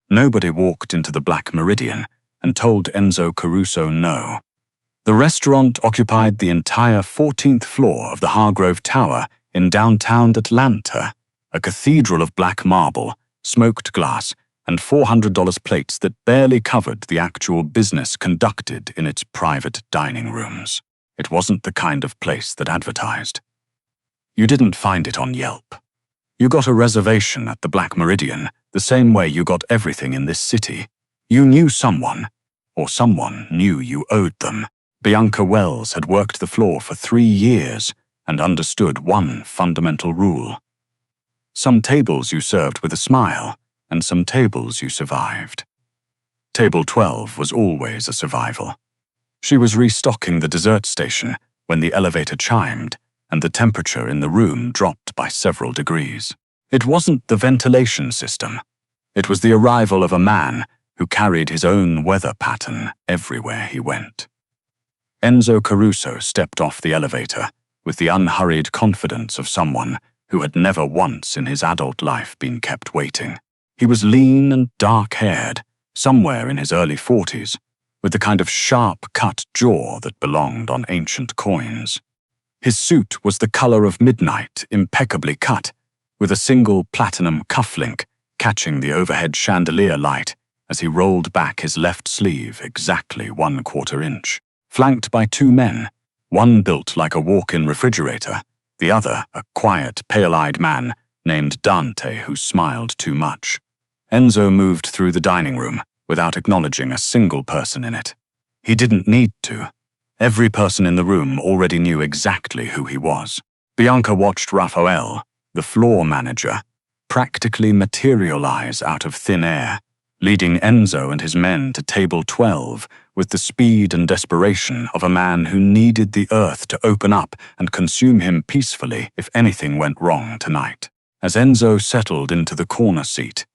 Nobody walked into the Black Meridian and told Enzo Caruso no. The restaurant occupied the entire 14th floor of the Hargrove Tower in downtown Atlanta, a cathedral of black marble, smoked glass, and $400 plates that barely covered the actual business conducted in its private dining rooms. It wasn't the kind of place that advertised. You didn't find it on Yelp. You got a reservation at the Black Meridian the same way you got everything in this city. You knew someone, or someone knew you owed them. Bianca Wells had worked the floor for 3 years and understood one fundamental rule. Some tables you served with a smile, and some tables you survived. Table 12 was always a survival. She was restocking the dessert station when the elevator chimed and the temperature in the room dropped by several degrees. It wasn't the ventilation system. It was the arrival of a man who carried his own weather pattern everywhere he went. Enzo Caruso stepped off the elevator with the unhurried confidence of someone who had never once in his adult life been kept waiting. He was lean and dark-haired, somewhere in his early 40s, with the kind of sharp-cut jaw that belonged on ancient coins. His suit was the color of midnight, impeccably cut, with a single platinum cufflink catching the overhead chandelier light as he rolled back his left sleeve exactly 1/4 inch. Flanked by 2 men, one built like a walk-in refrigerator, the other a quiet, pale-eyed man named Dante who smiled too much. Enzo moved through the dining room without acknowledging a single person in it. He didn't need to. Every person in the room already knew exactly who he was. Bianca watched Raphael, the floor manager, practically materialize out of thin air, leading Enzo and his men to table 12 with the speed and desperation of a man who needed the earth to open up and consume him peacefully if anything went wrong tonight. As Enzo settled into the corner seat,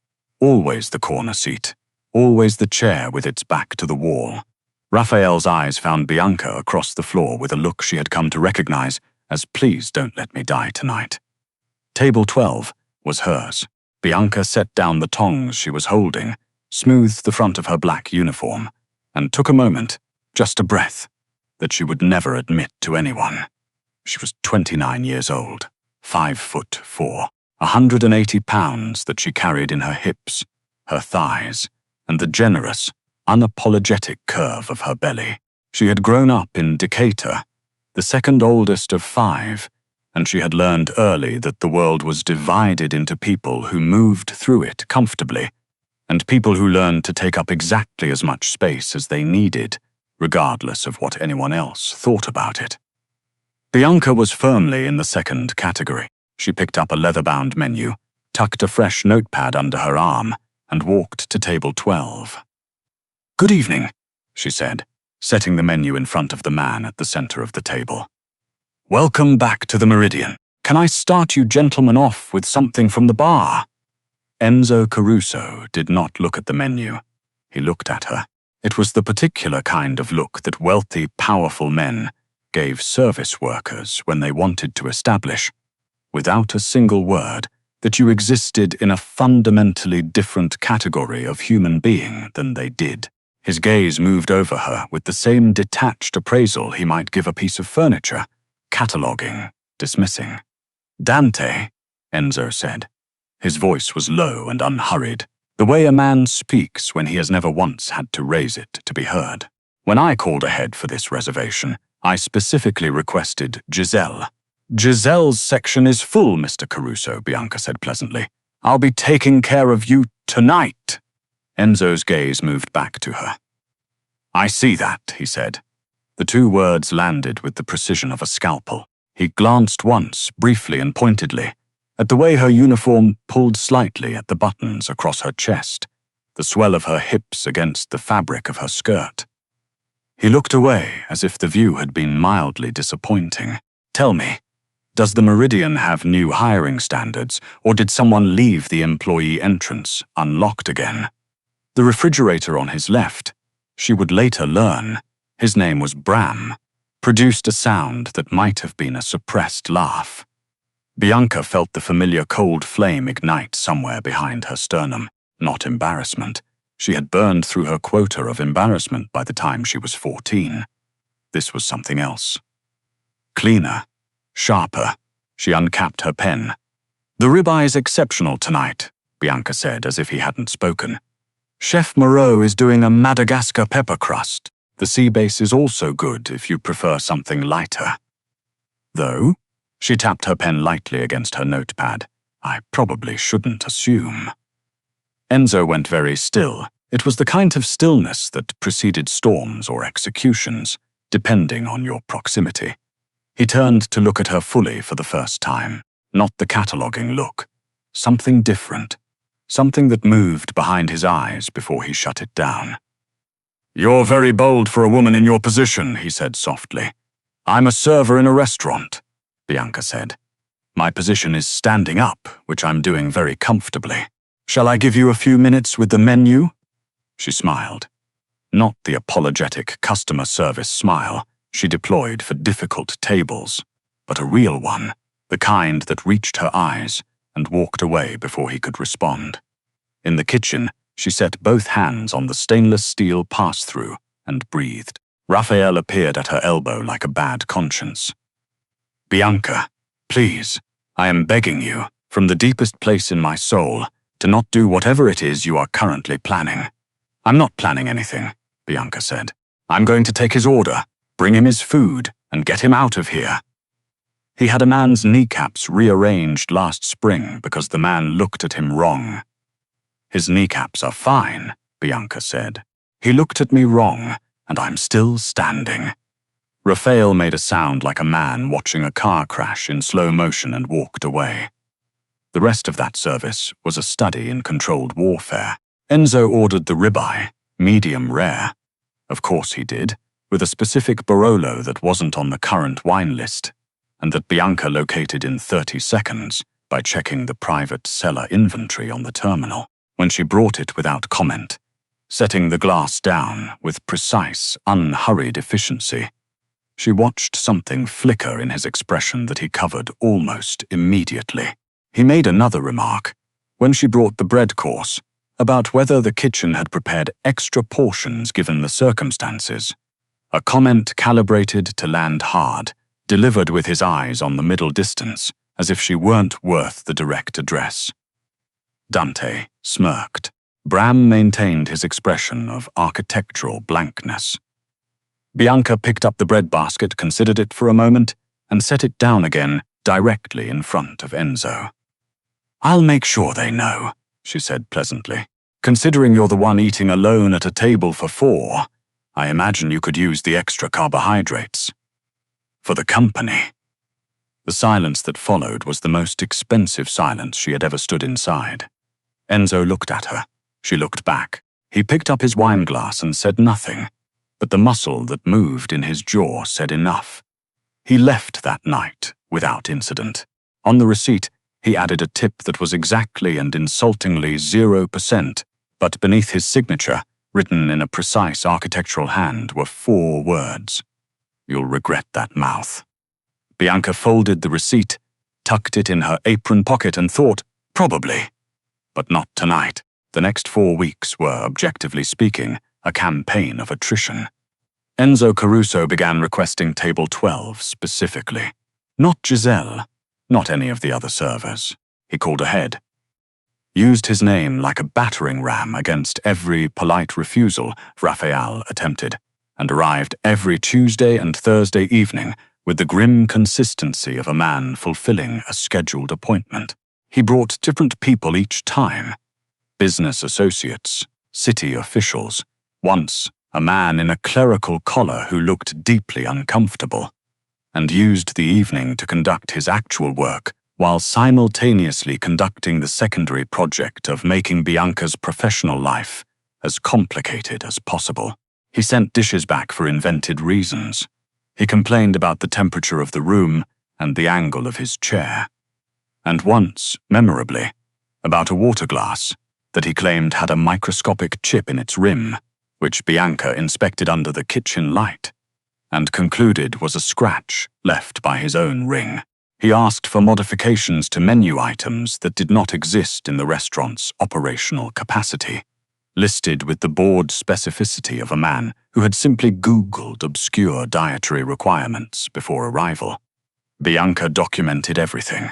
always the corner seat, always the chair with its back to the wall, Raphael's eyes found Bianca across the floor with a look she had come to recognize as "Please don't let me die tonight." Table 12 was hers. Bianca set down the tongs she was holding, smoothed the front of her black uniform, and took a moment, just a breath, that she would never admit to anyone. She was 29 years old, 5'4", 180 pounds that she carried in her hips, her thighs, and the generous, unapologetic curve of her belly. She had grown up in Decatur, the second oldest of 5, and she had learned early that the world was divided into people who moved through it comfortably, and people who learned to take up exactly as much space as they needed, regardless of what anyone else thought about it. Bianca was firmly in the second category. She picked up a leather-bound menu, tucked a fresh notepad under her arm, and walked to table 12. "Good evening," she said, setting the menu in front of the man at the center of the table. "Welcome back to the Meridian. Can I start you gentlemen off with something from the bar?" Enzo Caruso did not look at the menu. He looked at her. It was the particular kind of look that wealthy, powerful men gave service workers when they wanted to establish, without a single word, that you existed in a fundamentally different category of human being than they did. His gaze moved over her with the same detached appraisal he might give a piece of furniture, cataloguing, dismissing. "Dante," Enzo said. His voice was low and unhurried, the way a man speaks when he has never once had to raise it to be heard. "When I called ahead for this reservation, I specifically requested Giselle." "Giselle's section is full, Mr. Caruso," Bianca said pleasantly. "I'll be taking care of you tonight." Enzo's gaze moved back to her. "I see that," he said. The 2 words landed with the precision of a scalpel. He glanced once, briefly and pointedly, at the way her uniform pulled slightly at the buttons across her chest, the swell of her hips against the fabric of her skirt. He looked away as if the view had been mildly disappointing. "Tell me, does the Meridian have new hiring standards, or did someone leave the employee entrance unlocked again?" The refrigerator on his left, she would later learn, his name was Bram, produced a sound that might have been a suppressed laugh. Bianca felt the familiar cold flame ignite somewhere behind her sternum. not embarrassment. She had burned through her quota of embarrassment by the time she was 14. This was something else. Cleaner, sharper. She uncapped her pen. "The ribeye is exceptional tonight," Bianca said as if he hadn't spoken. "Chef Moreau is doing a Madagascar pepper crust. The sea base is also good if you prefer something lighter." "Though?" She tapped her pen lightly against her notepad. "I probably shouldn't assume." Enzo went very still. It was the kind of stillness that preceded storms or executions, depending on your proximity. He turned to look at her fully for the first time, not the cataloguing look. Something different. Something that moved behind his eyes before he shut it down. "You're very bold for a woman in your position," he said softly. "I'm a server in a restaurant," Bianca said. "My position is standing up, which I'm doing very comfortably. Shall I give you a few minutes with the menu?" She smiled. Not the apologetic customer service smile she deployed for difficult tables, but a real one, the kind that reached her eyes and walked away before he could respond. In the kitchen, she set both hands on the stainless steel pass-through and breathed. Raphael appeared at her elbow like a bad conscience. "Bianca, please, I am begging you, from the deepest place in my soul, to not do whatever it is you are currently planning." "I'm not planning anything," Bianca said. "I'm going to take his order, bring him his food, and get him out of here." He had a man's kneecaps rearranged last spring because the man looked at him wrong. "His kneecaps are fine," Bianca said. "He looked at me wrong, and I'm still standing." Raphael made a sound like a man watching a car crash in slow motion and walked away. The rest of that service was a study in controlled warfare. Enzo ordered the ribeye, medium rare. Of course he did, with a specific Barolo that wasn't on the current wine list, and that Bianca located in 30 seconds by checking the private cellar inventory on the terminal. When she brought it without comment, setting the glass down with precise, unhurried efficiency, she watched something flicker in his expression that he covered almost immediately. He made another remark, when she brought the bread course, about whether the kitchen had prepared extra portions given the circumstances. A comment calibrated to land hard, delivered with his eyes on the middle distance, as if she weren't worth the direct address. Dante smirked. Bram maintained his expression of architectural blankness. Bianca picked up the bread basket, considered it for a moment, and set it down again directly in front of Enzo. "I'll make sure they know," she said pleasantly. "Considering you're the one eating alone at a table for 4, I imagine you could use the extra carbohydrates. For the company." The silence that followed was the most expensive silence she had ever stood inside. Enzo looked at her. She looked back. He picked up his wineglass and said nothing, but the muscle that moved in his jaw said enough. He left that night without incident. On the receipt, he added a tip that was exactly and insultingly 0%, but beneath his signature, written in a precise architectural hand, were 4 words. "You'll regret that mouth." Bianca folded the receipt, tucked it in her apron pocket and thought, probably. But not tonight. The next 4 weeks were, objectively speaking, a campaign of attrition. Enzo Caruso began requesting table 12 specifically. Not Giselle, not any of the other servers. He called ahead. Used his name like a battering ram against every polite refusal Raphael attempted, and arrived every Tuesday and Thursday evening with the grim consistency of a man fulfilling a scheduled appointment. He brought different people each time. Business associates, city officials, once a man in a clerical collar who looked deeply uncomfortable, and used the evening to conduct his actual work while simultaneously conducting the secondary project of making Bianca's professional life as complicated as possible. He sent dishes back for invented reasons. He complained about the temperature of the room and the angle of his chair. And once, memorably, about a water glass that he claimed had a microscopic chip in its rim, which Bianca inspected under the kitchen light, and concluded was a scratch left by his own ring. He asked for modifications to menu items that did not exist in the restaurant's operational capacity, listed with the bored specificity of a man who had simply Googled obscure dietary requirements before arrival. Bianca documented everything,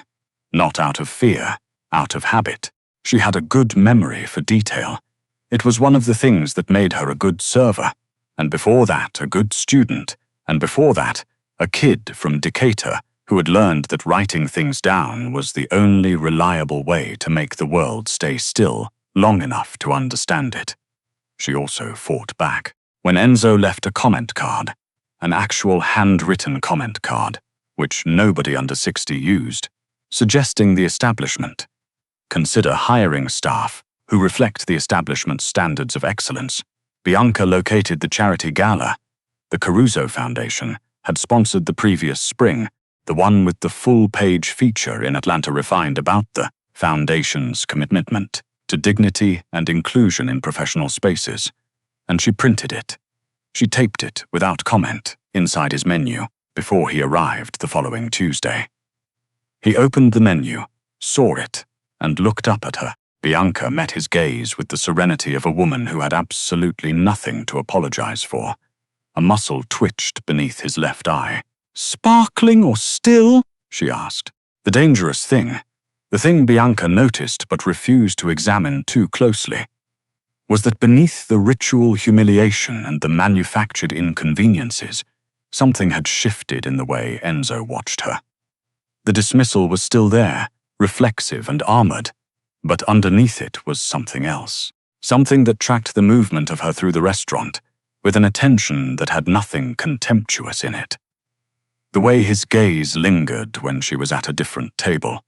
not out of fear, out of habit. She had a good memory for detail. It was one of the things that made her a good server, and before that, a good student, and before that, a kid from Decatur who had learned that writing things down was the only reliable way to make the world stay still long enough to understand it. She also fought back. When Enzo left a comment card, an actual handwritten comment card, which nobody under 60 used, suggesting the establishment, consider hiring staff who reflect the establishment's standards of excellence, Bianca located the charity gala. The Caruso Foundation had sponsored the previous spring, the one with the full-page feature in Atlanta Refined about the Foundation's commitment to dignity and inclusion in professional spaces, and she printed it. She taped it without comment inside his menu before he arrived the following Tuesday. He opened the menu, saw it, and looked up at her. Bianca met his gaze with the serenity of a woman who had absolutely nothing to apologize for. A muscle twitched beneath his left eye. "Sparkling or still?" she asked. The dangerous thing, the thing Bianca noticed but refused to examine too closely, was that beneath the ritual humiliation and the manufactured inconveniences, something had shifted in the way Enzo watched her. The dismissal was still there, reflexive and armored, but underneath it was something else, something that tracked the movement of her through the restaurant, with an attention that had nothing contemptuous in it. The way his gaze lingered when she was at a different table.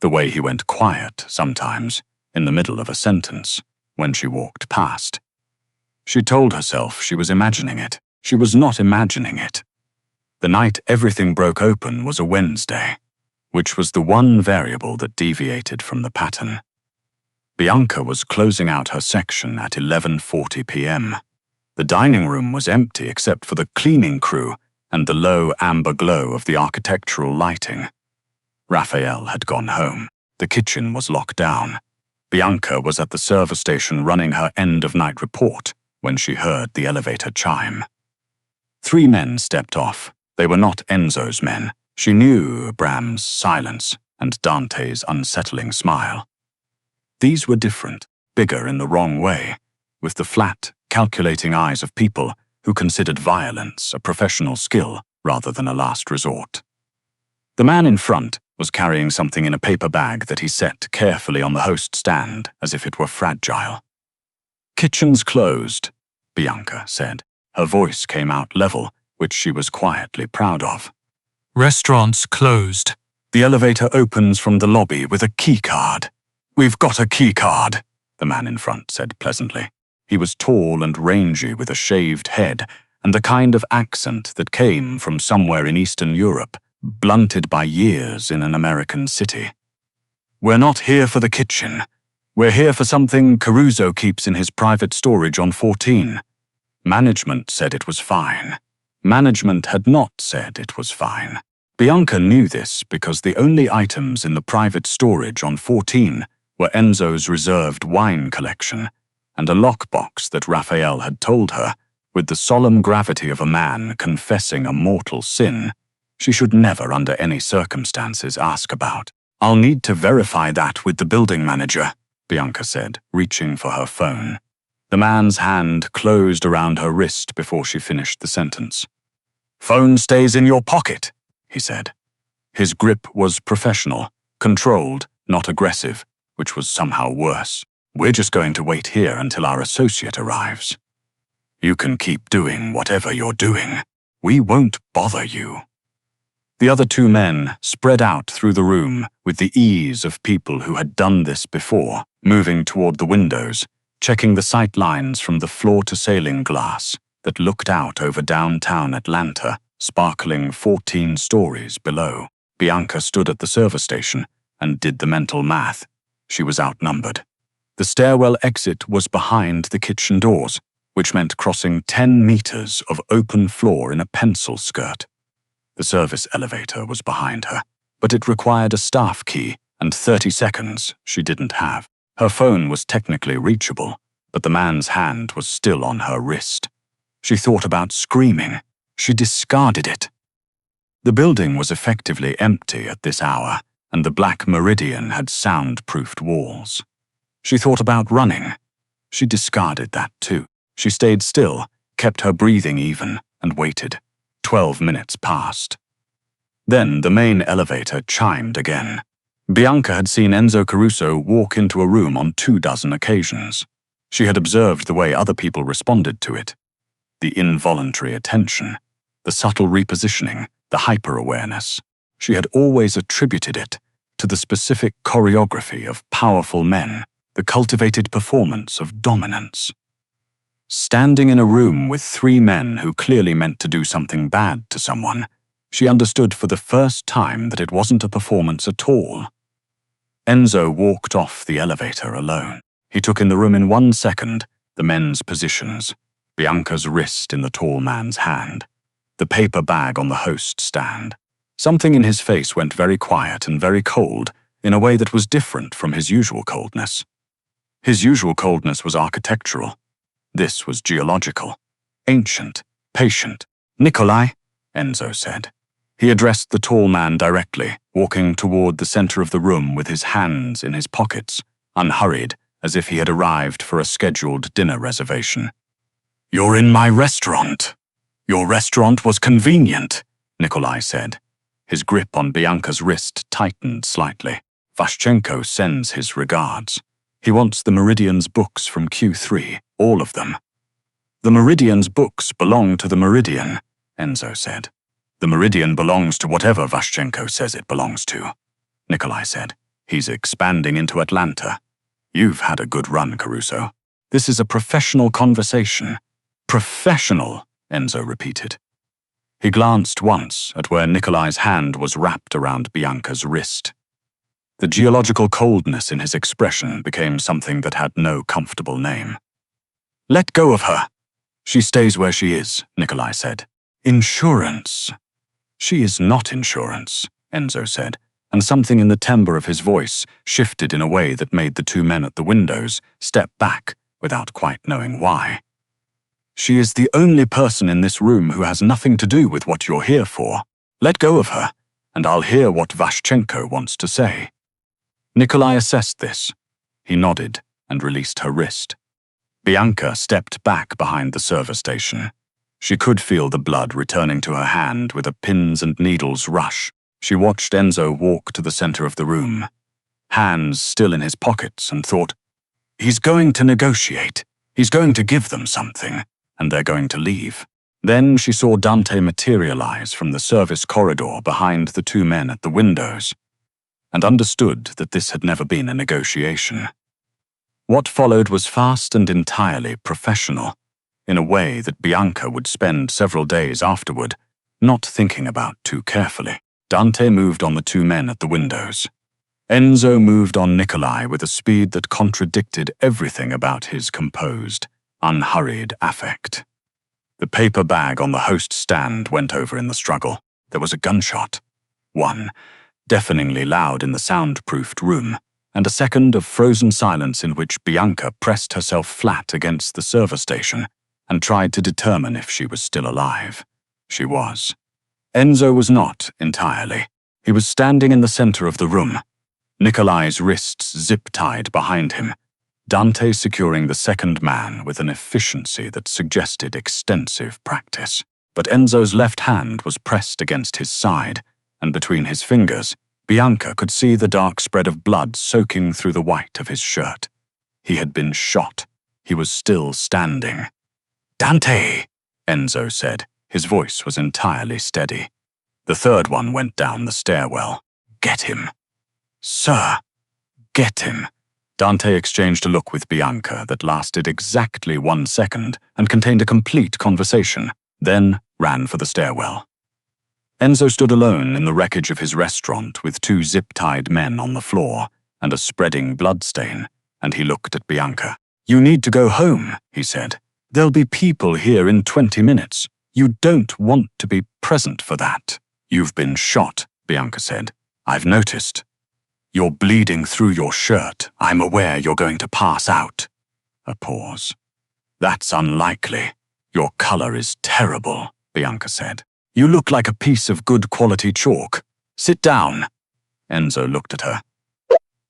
The way he went quiet sometimes, in the middle of a sentence, when she walked past. She told herself she was imagining it. She was not imagining it. The night everything broke open was a Wednesday, which was the one variable that deviated from the pattern. Bianca was closing out her section at 11:40 p.m. The dining room was empty except for the cleaning crew and the low amber glow of the architectural lighting. Raphael had gone home. The kitchen was locked down. Bianca was at the server station running her end-of-night report when she heard the elevator chime. 3 men stepped off. They were not Enzo's men. She knew Bram's silence and Dante's unsettling smile. These were different, bigger in the wrong way, with the flat, calculating eyes of people who considered violence a professional skill rather than a last resort. The man in front was carrying something in a paper bag that he set carefully on the host stand as if it were fragile. "Kitchen's closed," Bianca said. Her voice came out level, which she was quietly proud of. "Restaurant's closed. The elevator opens from the lobby with a key card." "We've got a key card," the man in front said pleasantly. He was tall and rangy with a shaved head and the kind of accent that came from somewhere in Eastern Europe, blunted by years in an American city. "We're not here for the kitchen. We're here for something Caruso keeps in his private storage on 14. Management said it was fine. Management had not said it was fine. Bianca knew this because the only items in the private storage on 14 were Enzo's reserved wine collection and a lockbox that Raphael had told her, with the solemn gravity of a man confessing a mortal sin, she should never under any circumstances ask about. "I'll need to verify that with the building manager," Bianca said, reaching for her phone. The man's hand closed around her wrist before she finished the sentence. "Phone stays in your pocket," he said. His grip was professional, controlled, not aggressive, which was somehow worse. "We're just going to wait here until our associate arrives. You can keep doing whatever you're doing. We won't bother you." The other 2 men spread out through the room with the ease of people who had done this before, moving toward the windows, checking the sight lines from the floor-to-ceiling glass that looked out over downtown Atlanta, sparkling 14 stories below. Bianca stood at the server station and did the mental math. She was outnumbered. The stairwell exit was behind the kitchen doors, which meant crossing 10 meters of open floor in a pencil skirt. The service elevator was behind her. but it required a staff key and 30 seconds she didn't have. Her phone was technically reachable, but the man's hand was still on her wrist. She thought about screaming. She discarded it. The building was effectively empty at this hour, and the Black Meridian had soundproofed walls. She thought about running. She discarded that too. She stayed still, kept her breathing even, and waited. 12 minutes passed. Then the main elevator chimed again. Bianca had seen Enzo Caruso walk into a room on 24 occasions. She had observed the way other people responded to it. The involuntary attention, the subtle repositioning, the hyper-awareness. She had always attributed it to the specific choreography of powerful men, the cultivated performance of dominance. Standing in a room with 3 men who clearly meant to do something bad to someone, she understood for the first time that it wasn't a performance at all. Enzo walked off the elevator alone. He took in the room in 1 second, the men's positions, Bianca's wrist in the tall man's hand, the paper bag on the host stand. Something in his face went very quiet and very cold in a way that was different from his usual coldness. His usual coldness was architectural. This was geological, ancient, patient. "Nikolai," Enzo said. He addressed the tall man directly, walking toward the center of the room with his hands in his pockets, unhurried, as if he had arrived for a scheduled dinner reservation. "You're in my restaurant. Your restaurant was convenient," Nikolai said. His grip on Bianca's wrist tightened slightly. "Vashchenko sends his regards. He wants the Meridian's books from Q3, all of them." "The Meridian's books belong to the Meridian," Enzo said. "The Meridian belongs to whatever Vashchenko says it belongs to," Nikolai said. "He's expanding into Atlanta. You've had a good run, Caruso. This is a professional conversation." "Professional," Enzo repeated. He glanced once at where Nikolai's hand was wrapped around Bianca's wrist. The geological coldness in his expression became something that had no comfortable name. "Let go of her. She stays where she is," Nikolai said. "Insurance." "She is not insurance," Enzo said, and something in the timbre of his voice shifted in a way that made the 2 men at the windows step back without quite knowing why. "She is the only person in this room who has nothing to do with what you're here for. Let go of her, and I'll hear what Vashchenko wants to say." Nikolai assessed this. He nodded and released her wrist. Bianca stepped back behind the server station. She could feel the blood returning to her hand with a pins and needles rush. She watched Enzo walk to the center of the room, hands still in his pockets, and thought, "He's going to negotiate. He's going to give them something, and they're going to leave." Then she saw Dante materialize from the service corridor behind the 2 men at the windows, and understood that this had never been a negotiation. What followed was fast and entirely professional, in a way that Bianca would spend several days afterward not thinking about too carefully. Dante moved on the 2 men at the windows. Enzo moved on Nikolai with a speed that contradicted everything about his composed, unhurried affect. The paper bag on the host stand went over in the struggle. There was a gunshot. One, deafeningly loud in the soundproofed room, and a second of frozen silence in which Bianca pressed herself flat against the server station and tried to determine if she was still alive. She was. Enzo was not entirely. He was standing in the center of the room, Nikolai's wrists zip-tied behind him, Dante securing the second man with an efficiency that suggested extensive practice. But Enzo's left hand was pressed against his side, and between his fingers, Bianca could see the dark spread of blood soaking through the white of his shirt. He had been shot. He was still standing. "Dante," Enzo said. His voice was entirely steady. The third one went down the stairwell. "Get him." "Sir, get him." Dante exchanged a look with Bianca that lasted exactly 1 second and contained a complete conversation, then ran for the stairwell. Enzo stood alone in the wreckage of his restaurant with 2 zip-tied men on the floor and a spreading bloodstain, and he looked at Bianca. "You need to go home," he said. "There'll be people here in 20 minutes. You don't want to be present for that." "You've been shot," Bianca said. I've noticed. You're bleeding through your shirt. I'm aware you're going to pass out. A pause. That's unlikely. Your color is terrible, Bianca said. You look like a piece of good quality chalk. Sit down. Enzo looked at her.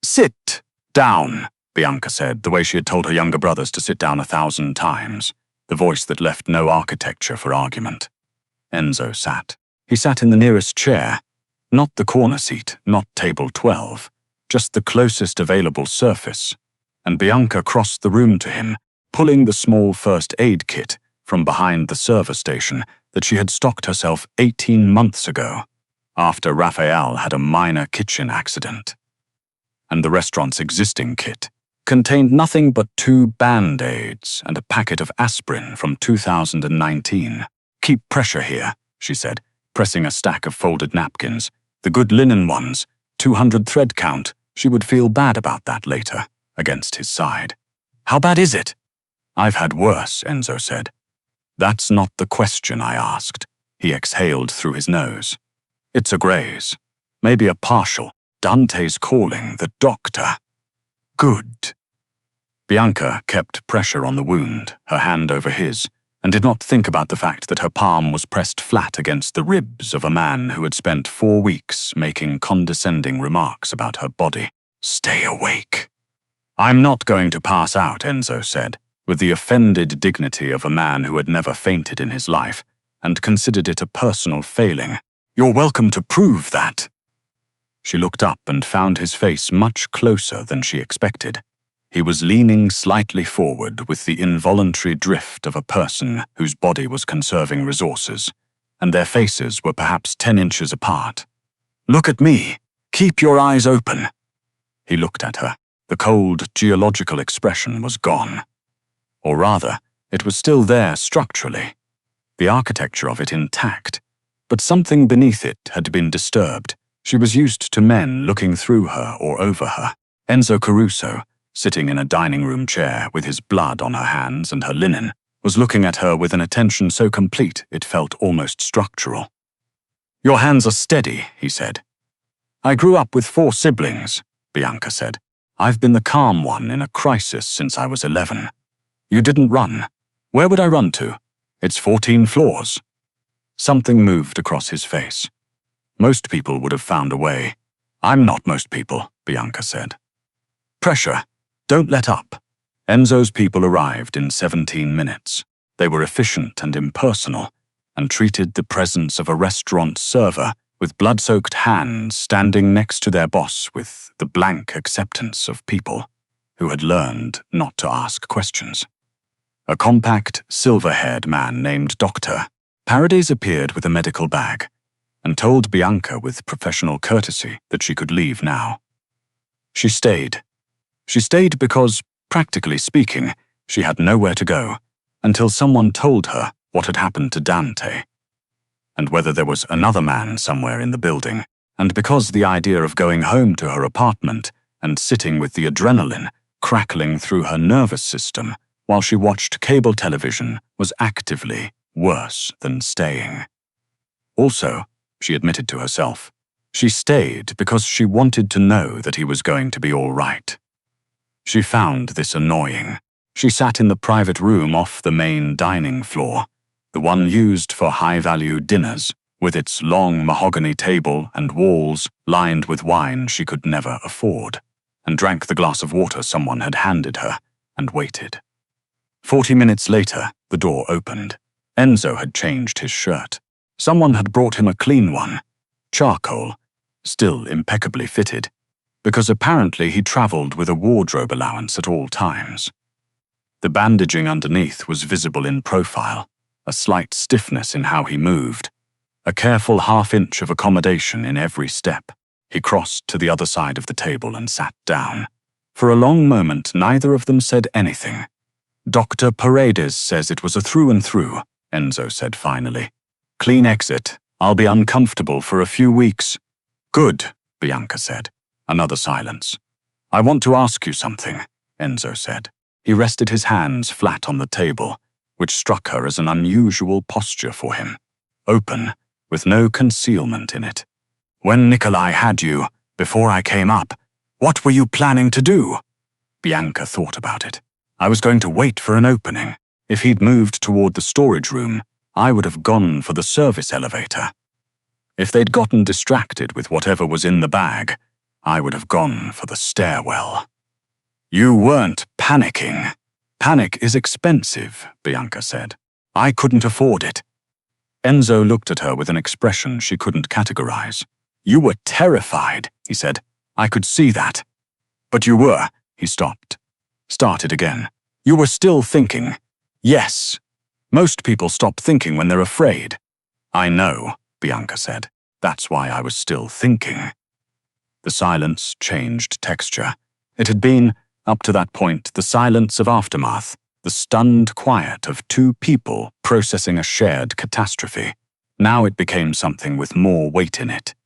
Sit down, Bianca said, the way she had told her younger brothers to sit down 1,000 times, the voice that left no architecture for argument. Enzo sat. He sat in the nearest chair, not the corner seat, not table 12, just the closest available surface, and Bianca crossed the room to him, pulling the small first aid kit from behind the server station that she had stocked herself 18 months ago, after Raphael had a minor kitchen accident. And the restaurant's existing kit contained nothing but 2 Band-Aids and a packet of aspirin from 2019. Keep pressure here, she said, pressing a stack of folded napkins, the good linen ones, 200 thread count. She would feel bad about that later, against his side. How bad is it? I've had worse, Enzo said. That's not the question I asked. He exhaled through his nose. It's a graze. Maybe a partial. Dante's calling, the doctor. Good. Bianca kept pressure on the wound, her hand over his, and did not think about the fact that her palm was pressed flat against the ribs of a man who had spent 4 weeks making condescending remarks about her body. Stay awake. I'm not going to pass out, Enzo said, with the offended dignity of a man who had never fainted in his life and considered it a personal failing. You're welcome to prove that. She looked up and found his face much closer than she expected. He was leaning slightly forward with the involuntary drift of a person whose body was conserving resources, and their faces were perhaps 10 inches apart. Look at me. Keep your eyes open. He looked at her. The cold, geological expression was gone. Or rather, it was still there structurally, the architecture of it intact, but something beneath it had been disturbed. She was used to men looking through her or over her. Enzo Caruso, sitting in a dining room chair with his blood on her hands and her linen, was looking at her with an attention so complete it felt almost structural. Your hands are steady, he said. I grew up with 4 siblings, Bianca said. I've been the calm one in a crisis since I was 11. You didn't run. Where would I run to? It's 14 floors. Something moved across his face. Most people would have found a way. I'm not most people, Bianca said. Pressure. Don't let up. Enzo's people arrived in 17 minutes. They were efficient and impersonal, and treated the presence of a restaurant server with blood-soaked hands standing next to their boss with the blank acceptance of people who had learned not to ask questions. A compact, silver-haired man named Doctor Paradis appeared with a medical bag and told Bianca with professional courtesy that she could leave now. She stayed. She stayed because, practically speaking, she had nowhere to go until someone told her what had happened to Dante, and whether there was another man somewhere in the building, and because the idea of going home to her apartment and sitting with the adrenaline crackling through her nervous system while she watched cable television was actively worse than staying. Also, she admitted to herself, she stayed because she wanted to know that he was going to be all right. She found this annoying. She sat in the private room off the main dining floor, the one used for high-value dinners, with its long mahogany table and walls lined with wine she could never afford, and drank the glass of water someone had handed her, and waited. 40 minutes later, the door opened. Enzo had changed his shirt. Someone had brought him a clean one, charcoal, still impeccably fitted, because apparently he traveled with a wardrobe allowance at all times. The bandaging underneath was visible in profile, a slight stiffness in how he moved, a careful half-inch of accommodation in every step. He crossed to the other side of the table and sat down. For a long moment, neither of them said anything. Dr. Paredes says it was a through and through, Enzo said finally. Clean exit. I'll be uncomfortable for a few weeks. Good, Bianca said. Another silence. I want to ask you something, Enzo said. He rested his hands flat on the table, which struck her as an unusual posture for him. Open, with no concealment in it. When Nikolai had you, before I came up, what were you planning to do? Bianca thought about it. I was going to wait for an opening. If he'd moved toward the storage room, I would have gone for the service elevator. If they'd gotten distracted with whatever was in the bag, I would have gone for the stairwell. You weren't panicking. Panic is expensive, Bianca said. I couldn't afford it. Enzo looked at her with an expression she couldn't categorize. You were terrified, he said. I could see that. But you were, he stopped. Started again. You were still thinking. Yes. Most people stop thinking when they're afraid. I know, Bianca said. That's why I was still thinking. The silence changed texture. It had been, up to that point, the silence of aftermath, the stunned quiet of two people processing a shared catastrophe. Now it became something with more weight in it.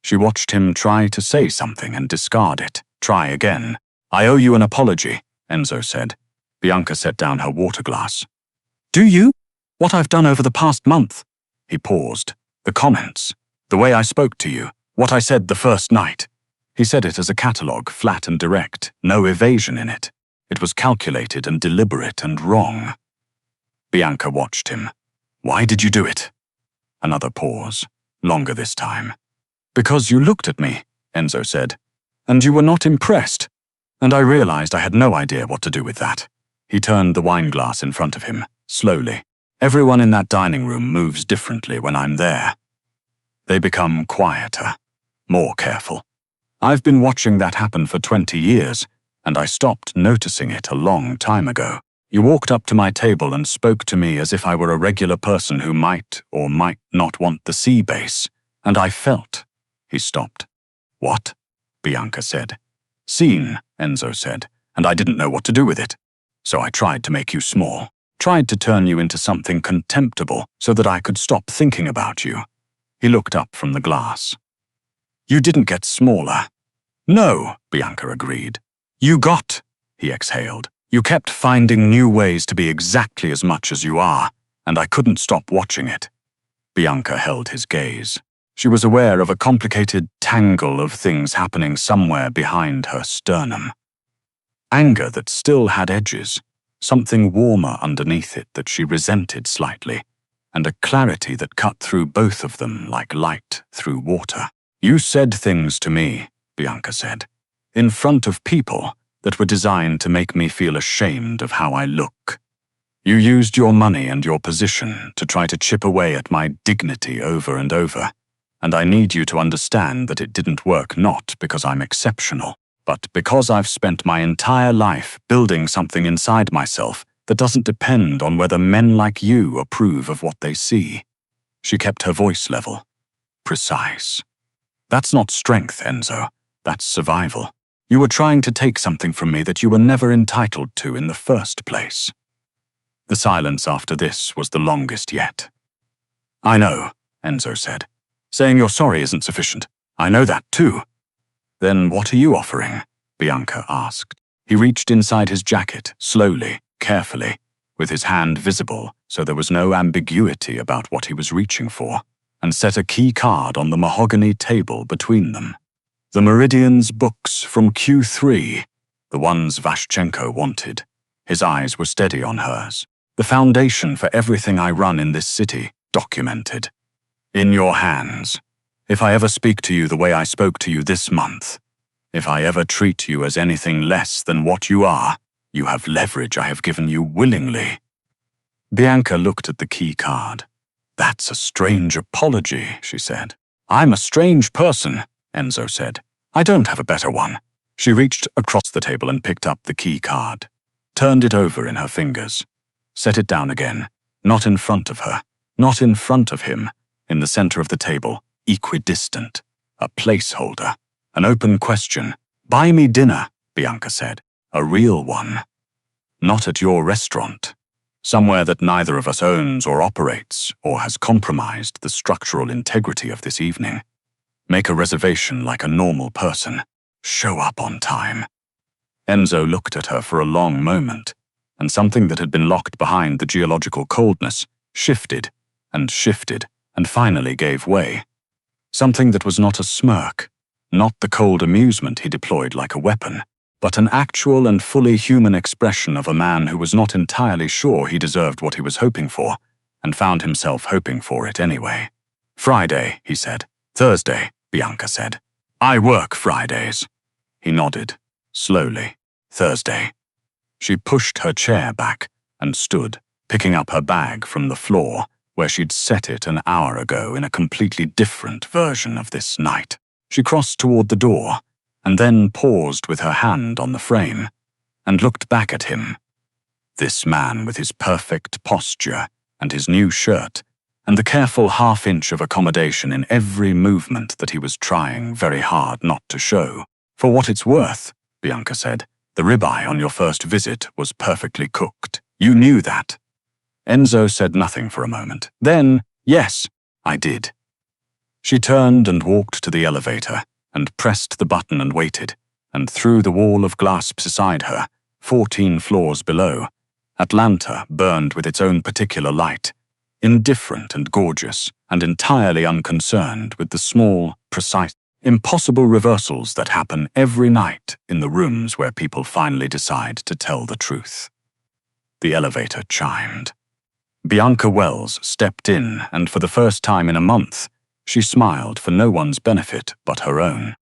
She watched him try to say something and discard it. Try again. I owe you an apology, Enzo said. Bianca set down her water glass. Do you? What I've done over the past month? He paused. The comments. The way I spoke to you. What I said the first night. He said it as a catalogue, flat and direct, no evasion in it. It was calculated and deliberate and wrong. Bianca watched him. Why did you do it? Another pause, longer this time. Because you looked at me, Enzo said, and you were not impressed, and I realized I had no idea what to do with that. He turned the wine glass in front of him, slowly. Everyone in that dining room moves differently when I'm there. They become quieter, more careful. I've been watching that happen for 20 years, and I stopped noticing it a long time ago. You walked up to my table and spoke to me as if I were a regular person who might or might not want the sea base, and I felt. He stopped. What? Bianca said. Seen, Enzo said, and I didn't know what to do with it. So I tried to make you small, tried to turn you into something contemptible so that I could stop thinking about you. He looked up from the glass. You didn't get smaller. No, Bianca agreed. You got, he exhaled. You kept finding new ways to be exactly as much as you are, and I couldn't stop watching it. Bianca held his gaze. She was aware of a complicated tangle of things happening somewhere behind her sternum. Anger that still had edges, something warmer underneath it that she resented slightly, and a clarity that cut through both of them like light through water. You said things to me, Bianca said, in front of people that were designed to make me feel ashamed of how I look. You used your money and your position to try to chip away at my dignity over and over, and I need you to understand that it didn't work not because I'm exceptional, but because I've spent my entire life building something inside myself that doesn't depend on whether men like you approve of what they see. She kept her voice level, precise. That's not strength, Enzo. That's survival. You were trying to take something from me that you were never entitled to in the first place. The silence after this was the longest yet. I know, Enzo said. Saying you're sorry isn't sufficient. I know that too. Then what are you offering? Bianca asked. He reached inside his jacket, slowly, carefully, with his hand visible so there was no ambiguity about what he was reaching for, and set a key card on the mahogany table between them. The Meridian's books from Q3, the ones Vashchenko wanted. His eyes were steady on hers. The foundation for everything I run in this city, documented. In your hands. If I ever speak to you the way I spoke to you this month, if I ever treat you as anything less than what you are, you have leverage I have given you willingly. Bianca looked at the key card. That's a strange apology, she said. I'm a strange person, Enzo said. I don't have a better one. She reached across the table and picked up the key card, turned it over in her fingers, set it down again, not in front of her, not in front of him, in the center of the table, equidistant, a placeholder, an open question. Buy me dinner, Bianca said, a real one. Not at your restaurant, somewhere that neither of us owns or operates or has compromised the structural integrity of this evening. Make a reservation like a normal person. Show up on time. Enzo looked at her for a long moment, and something that had been locked behind the geological coldness shifted and shifted and finally gave way. Something that was not a smirk, not the cold amusement he deployed like a weapon, but an actual and fully human expression of a man who was not entirely sure he deserved what he was hoping for, and found himself hoping for it anyway. "Friday," he said. "Thursday," Bianca said. "I work Fridays." He nodded, slowly. "Thursday." She pushed her chair back and stood, picking up her bag from the floor, where she'd set it an hour ago in a completely different version of this night. She crossed toward the door, and then paused with her hand on the frame, and looked back at him. This man with his perfect posture, and his new shirt, and the careful half-inch of accommodation in every movement that he was trying very hard not to show. "For what it's worth," Bianca said, "the ribeye on your first visit was perfectly cooked. You knew that." Enzo said nothing for a moment. Then, "Yes, I did." She turned and walked to the elevator, and pressed the button and waited, and through the wall of glass beside her, 14 floors below, Atlanta burned with its own particular light, indifferent and gorgeous, and entirely unconcerned with the small, precise, impossible reversals that happen every night in the rooms where people finally decide to tell the truth. The elevator chimed. Bianca Wells stepped in, and for the first time in a month, she smiled for no one's benefit but her own.